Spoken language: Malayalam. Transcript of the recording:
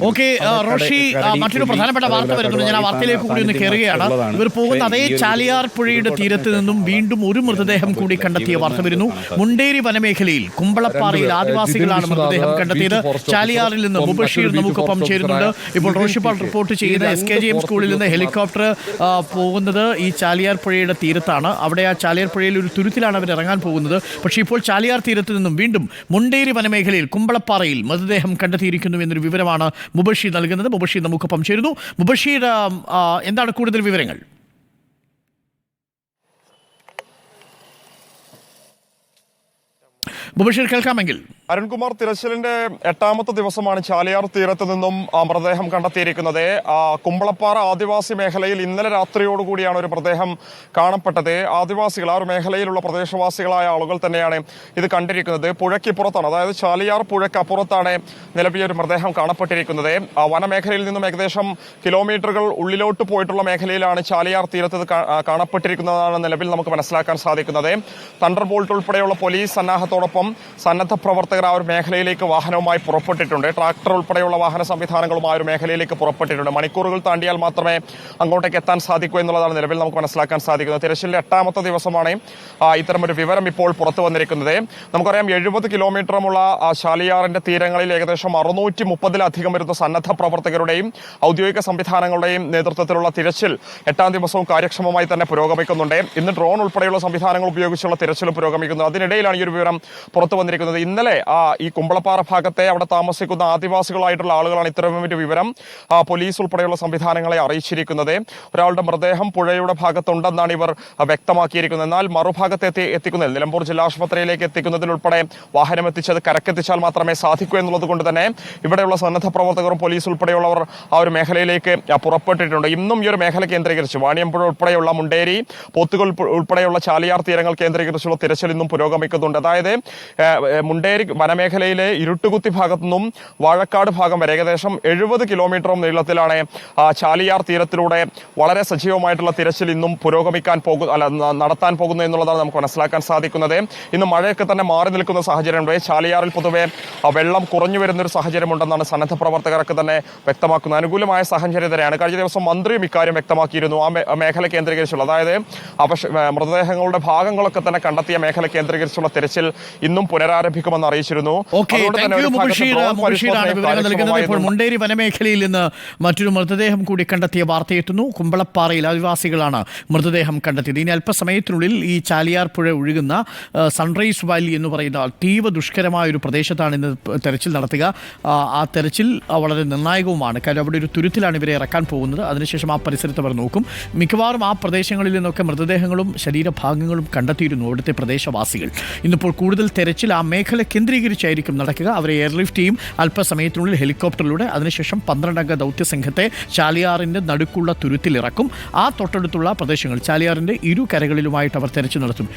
ഓക്കെ റോഷി, മറ്റൊരു പ്രധാനപ്പെട്ട വാർത്ത വരുന്നുണ്ട്. ഞാൻ ആ വാർത്തയിലേക്ക് കൂടി ഒന്ന് കയറുകയാണ്. ഇവർ പോകുന്ന അതേ ചാലിയാർ പുഴയുടെ തീരത്ത് നിന്നും വീണ്ടും ഒരു മൃതദേഹം കൂടി കണ്ടെത്തിയ വാർത്ത വരുന്നു. മുണ്ടേരി വനമേഖലയിൽ കുമ്പളപ്പാറയിൽ ആദിവാസികളാണ് മൃതദേഹം കണ്ടെത്തിയത്. ചാലിയാറിൽ നിന്ന് മുബഷീർ നമുക്കൊപ്പം ചേരുന്നുണ്ട്. ഇപ്പോൾ റോഷിപ്പാൾ റിപ്പോർട്ട് ചെയ്യുന്ന SKGM സ്കൂളിൽ നിന്ന് ഹെലികോപ്റ്റർ പോകുന്നത് ഈ ചാലിയാർ പുഴയുടെ തീരത്താണ്. അവിടെ ആ ചാലിയാർ പുഴയിൽ ഒരു തുരുത്തിലാണ് അവർ ഇറങ്ങാൻ പോകുന്നത്. പക്ഷേ ഇപ്പോൾ ചാലിയാർ തീരത്ത് നിന്നും വീണ്ടും മുണ്ടേരി വനമേഖലയിൽ കുമ്പളപ്പാറയിൽ മൃതദേഹം കണ്ടെത്തിയിരിക്കുന്നു എന്നൊരു വിവരമാണ് മുബഷീർ നൽകുന്നത്. മുബഷീർ നമുക്കൊപ്പം ചേരുന്നു. മുബഷീർ, എന്താണ് കൂടുതൽ വിവരങ്ങൾ? മുബഷീർ, കേൾക്കാമെങ്കിൽ. അരുൺകുമാർ, തിരച്ചിലിന്റെ 8ാമത്തെ ദിവസമാണ് ചാലിയാർ തീരത്ത് നിന്നും മൃതദേഹം കണ്ടെത്തിയിരിക്കുന്നത്. കുമ്പളപ്പാറ ആദിവാസി മേഖലയിൽ ഇന്നലെ രാത്രിയോടുകൂടിയാണ് ഒരു മൃതദേഹം കാണപ്പെട്ടത്. ആദിവാസികൾ, ആ ഒരു മേഖലയിലുള്ള പ്രദേശവാസികളായ ആളുകൾ തന്നെയാണ് ഇത് കണ്ടിരിക്കുന്നത്. പുഴയ്ക്കിപ്പുറത്താണ്, അതായത് ചാലിയാർ പുഴയ്ക്കപ്പുറത്താണ് നിലവിൽ ഒരു മൃതദേഹം കാണപ്പെട്ടിരിക്കുന്നത്. വനമേഖലയിൽ നിന്നും ഏകദേശം കിലോമീറ്ററുകൾ ഉള്ളിലോട്ട് പോയിട്ടുള്ള മേഖലയിലാണ് ചാലിയാർ തീരത്ത് കാണപ്പെട്ടിരിക്കുന്നതാണ് നിലവിൽ നമുക്ക് മനസ്സിലാക്കാൻ സാധിക്കുന്നത്. തണ്ടർബോൾട്ട് ഉൾപ്പെടെയുള്ള പോലീസ് സന്നാഹത്തോടൊപ്പം സന്നദ്ധ പ്രവർത്തകർ ആ ഒരു മേഖലയിലേക്ക് വാഹനവുമായി പുറപ്പെട്ടിട്ടുണ്ട്. ട്രാക്ടർ ഉൾപ്പെടെയുള്ള വാഹന സംവിധാനങ്ങളും ആ ഒരു മേഖലയിലേക്ക് പുറപ്പെട്ടിട്ടുണ്ട്. മണിക്കൂറുകൾ താണ്ടിയാൽ മാത്രമേ അങ്ങോട്ടേക്ക് എത്താൻ സാധിക്കൂ എന്നുള്ളതാണ് നിലവിൽ നമുക്ക് മനസ്സിലാക്കാൻ സാധിക്കുന്നത്. തിരച്ചിലിന്റെ 8ാമത്തെ ദിവസമാണ് ഇത്തരമൊരു വിവരം ഇപ്പോൾ പുറത്തു വന്നിരിക്കുന്നത്. നമുക്കറിയാം, 70 കിലോമീറ്ററുമുള്ള ചാലിയാറിന്റെ തീരങ്ങളിൽ ഏകദേശം 630-ലധികം വരുന്ന സന്നദ്ധ പ്രവർത്തകരുടെയും ഔദ്യോഗിക സംവിധാനങ്ങളുടെയും നേതൃത്വത്തിലുള്ള തിരച്ചിൽ 8ാം ദിവസവും കാര്യക്ഷമമായി തന്നെ പുരോഗമിക്കുന്നുണ്ട്. ഇന്ന് ഡ്രോൺ ഉൾപ്പെടെയുള്ള സംവിധാനങ്ങൾ ഉപയോഗിച്ചുള്ള തിരച്ചിലും പുരോഗമിക്കുന്നു. അതിനിടയിലാണ് ഈ ഒരു വിവരം പുറത്തു വന്നിരിക്കുന്നത്. ഇന്നലെ ഈ കുമ്പളപ്പാറ ഭാഗത്തെ അവിടെ താമസിക്കുന്ന ആദിവാസികളായിട്ടുള്ള ആളുകളാണ് ഇത്തരമൊരു വിവരം പോലീസ് ഉൾപ്പെടെയുള്ള സംവിധാനങ്ങളെ അറിയിച്ചിരിക്കുന്നത്. ഒരാളുടെ മൃതദേഹം പുഴയുടെ ഭാഗത്തുണ്ടെന്നാണ് ഇവർ വ്യക്തമാക്കിയിരിക്കുന്നത്. എന്നാൽ മറുഭാഗത്ത് എത്തിക്കുന്നതിൽ, നിലമ്പൂർ ജില്ലാ ആശുപത്രിയിലേക്ക് എത്തിക്കുന്നതിനുൾപ്പെടെ വാഹനം എത്തിച്ചത് കരക്കെത്തിച്ചാൽ മാത്രമേ സാധിക്കൂ എന്നുള്ളത് കൊണ്ട് തന്നെ ഇവിടെയുള്ള സന്നദ്ധ പ്രവർത്തകരും പോലീസ് ഉൾപ്പെടെയുള്ളവർ ആ ഒരു മേഖലയിലേക്ക് പുറപ്പെട്ടിട്ടുണ്ട്. ഇന്നും ഈ ഒരു മേഖല കേന്ദ്രീകരിച്ച് വാണിയമ്പുഴ ഉൾപ്പെടെയുള്ള മുണ്ടേരി, പോത്തുകൽ ഉൾപ്പെടെയുള്ള ചാലിയാർ തീരങ്ങൾ കേന്ദ്രീകരിച്ചുള്ള തിരച്ചിൽ ഇന്നും പുരോഗമിക്കുന്നുണ്ട്. അതായത് മുണ്ടേരി വനമേഖലയിലെ ഇരുട്ടുകുത്തി ഭാഗത്തു നിന്നും വാഴക്കാട് ഭാഗം വരെ ഏകദേശം 70 കിലോമീറ്ററും നീളത്തിലാണ് ചാലിയാർ തീരത്തിലൂടെ വളരെ സജീവമായിട്ടുള്ള തിരച്ചിൽ ഇന്നും നടത്താൻ പോകുന്നു എന്നുള്ളതാണ് നമുക്ക് മനസ്സിലാക്കാൻ സാധിക്കുന്നത്. ഇന്ന് മഴയൊക്കെ തന്നെ മാറി നിൽക്കുന്ന സാഹചര്യമുണ്ട്. ചാലിയാറിൽ പൊതുവെ വെള്ളം കുറഞ്ഞു വരുന്നൊരു സാഹചര്യമുണ്ടെന്നാണ് സന്നദ്ധ പ്രവർത്തകരൊക്കെ തന്നെ വ്യക്തമാക്കുന്നത്. അനുകൂലമായ സാഹചര്യം തന്നെയാണ്. കഴിഞ്ഞ ദിവസം മന്ത്രിയും ഇക്കാര്യം വ്യക്തമാക്കിയിരുന്നു. ആ മേഖല കേന്ദ്രീകരിച്ചുള്ള, അതായത് മൃതദേഹങ്ങളുടെ ഭാഗങ്ങളൊക്കെ തന്നെ കണ്ടെത്തിയ മേഖല കേന്ദ്രീകരിച്ചുള്ള തിരച്ചിൽ ഇന്നും പുനരാരംഭിക്കുമെന്ന് അറിയിച്ചിരുന്നു. ഇപ്പോൾ മുണ്ടേരി വനമേഖലയിൽ നിന്ന് മറ്റൊരു മൃതദേഹം കൂടി കണ്ടെത്തിയ വാർത്തയെത്തുന്നു. കുമ്പളപ്പാറയിൽ ആദിവാസികളാണ് മൃതദേഹം കണ്ടെത്തിയത്. ഇനി അല്പസമയത്തിനുള്ളിൽ ഈ ചാലിയാർ പുഴ ഒഴുകുന്ന സൺറൈസ് വാലി എന്ന് പറയുന്ന അതീവ ദുഷ്കരമായ ഒരു പ്രദേശത്താണ് ഇന്ന് തെരച്ചിൽ നടത്തുക. ആ തെരച്ചിൽ വളരെ നിർണായകവുമാണ്. കാര്യം അവിടെ ഒരു തുരുത്തിലാണ് ഇവരെ ഇറക്കാൻ പോകുന്നത്. അതിനുശേഷം ആ പരിസരത്ത് അവർ നോക്കും. മിക്കവാറും ആ പ്രദേശങ്ങളിൽ നിന്നൊക്കെ മൃതദേഹങ്ങളും ശരീരഭാഗങ്ങളും കണ്ടെത്തിയിരുന്നു അവിടുത്തെ പ്രദേശവാസികൾ. ഇന്നിപ്പോൾ കൂടുതൽ തെരച്ചിൽ ആ മേഖല കേന്ദ്രീകരിച്ചായിരിക്കും നടക്കുക. അവരെ എയർലിഫ്റ്റ് ചെയ്യും അല്പസമയത്തിനുള്ളിൽ ഹെലികോപ്റ്ററിലൂടെ. അതിനുശേഷം 12-അംഗ ദൗത്യസംഘത്തെ ചാലിയാറിൻ്റെ നടുക്കുള്ള തുരുത്തിലിറക്കും. ആ തൊട്ടടുത്തുള്ള പ്രദേശങ്ങൾ ചാലിയാറിൻ്റെ ഇരു കരകളിലുമായിട്ട് അവർ തെരച്ചിൽ നടത്തും.